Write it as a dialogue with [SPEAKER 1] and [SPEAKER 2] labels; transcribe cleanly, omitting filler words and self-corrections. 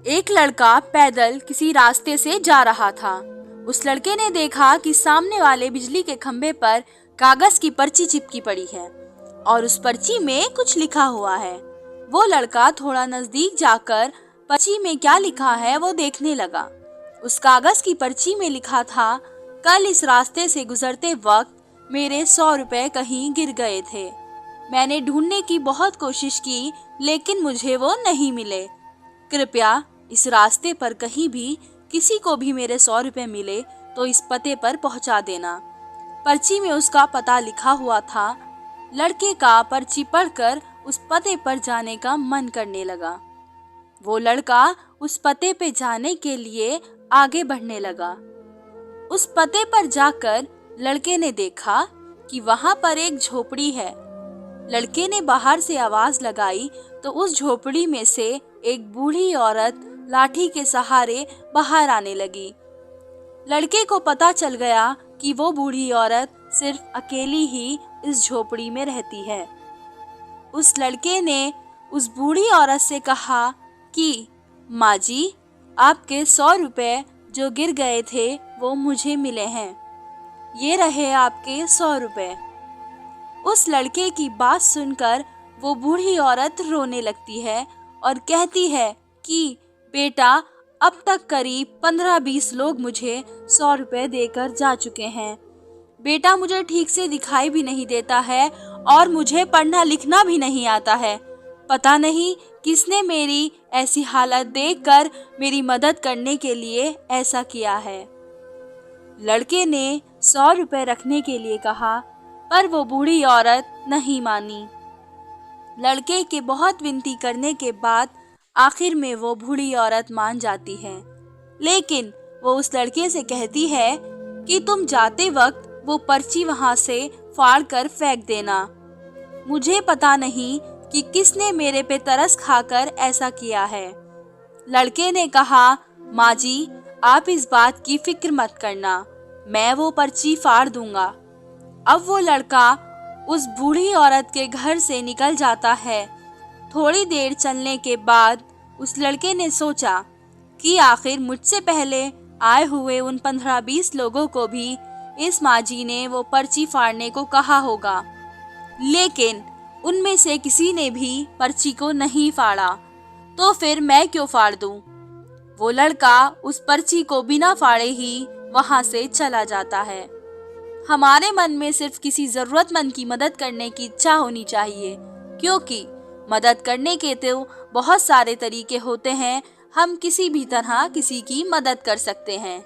[SPEAKER 1] एक लड़का पैदल किसी रास्ते से जा रहा था। उस लड़के ने देखा कि सामने वाले बिजली के खंभे पर कागज की पर्ची चिपकी पड़ी है और उस पर्ची में कुछ लिखा हुआ है। वो लड़का थोड़ा नजदीक जाकर पर्ची में क्या लिखा है वो देखने लगा। उस कागज की पर्ची में लिखा था, कल इस रास्ते से गुजरते वक्त मेरे 100 रुपए कहीं गिर गए थे। मैंने ढूंढने की बहुत कोशिश की लेकिन मुझे वो नहीं मिले। कृपया इस रास्ते पर कहीं भी किसी को भी मेरे 100 रुपए मिले तो इस पते पर पहुंचा देना। पर्ची में उसका पता लिखा हुआ था। लड़के का पर्ची पढ़कर उस पते पर जाने का मन करने लगा। वो लड़का उस पते पे जाने के लिए आगे बढ़ने लगा। उस पते पर जाकर लड़के ने देखा कि वहां पर एक झोपड़ी है। लड़के ने बाहर से आवाज लगाई तो उस झोपड़ी में से एक बूढ़ी औरत लाठी के सहारे बाहर आने लगी। लड़के को पता चल गया कि वो बूढ़ी औरत सिर्फ अकेली ही इस झोपड़ी में रहती है। उस लड़के ने उस बूढ़ी औरत से कहा कि माँ जी, आपके 100 रुपए जो गिर गए थे वो मुझे मिले हैं। ये रहे आपके 100 रुपए। उस लड़के की बात सुनकर वो बूढ़ी औरत रोने लगती है और कहती है कि बेटा, अब तक करीब 15-20 लोग मुझे 100 रुपए देकर जा चुके हैं। बेटा, मुझे ठीक से दिखाई भी नहीं देता है और मुझे पढ़ना लिखना भी नहीं आता है। पता नहीं किसने मेरी ऐसी हालत देखकर मेरी मदद करने के लिए ऐसा किया है। लड़के ने 100 रुपए रखने के लिए कहा, पर वो बूढ़ी औरत नहीं मानी। लड़के के बहुत विनती करने के बाद आखिर में वो बूढ़ी औरत मान जाती है, लेकिन वो उस लड़के से कहती है कि तुम जाते वक्त वो पर्ची वहां से फाड़ कर फेंक देना। मुझे पता नहीं कि किसने मेरे पे तरस खाकर ऐसा किया है। लड़के ने कहा, माँ जी, आप इस बात की फिक्र मत करना, मैं वो पर्ची फाड़ दूंगा। अब वो लड़का उस बूढ़ी औरत के घर से निकल जाता है। थोड़ी देर चलने के बाद उस लड़के ने सोचा कि आखिर मुझसे पहले आए हुए उन 15-20 लोगों को भी इस माँ जी ने वो पर्ची फाड़ने को कहा होगा, लेकिन उनमें से किसी ने भी पर्ची को नहीं फाड़ा, तो फिर मैं क्यों फाड़ दूं? वो लड़का उस पर्ची को बिना फाड़े ही वहां से चला जाता है। हमारे मन में सिर्फ किसी जरूरतमंद की मदद करने की इच्छा होनी चाहिए, क्योंकि मदद करने के तो बहुत सारे तरीके होते हैं। हम किसी भी तरह किसी की मदद कर सकते हैं।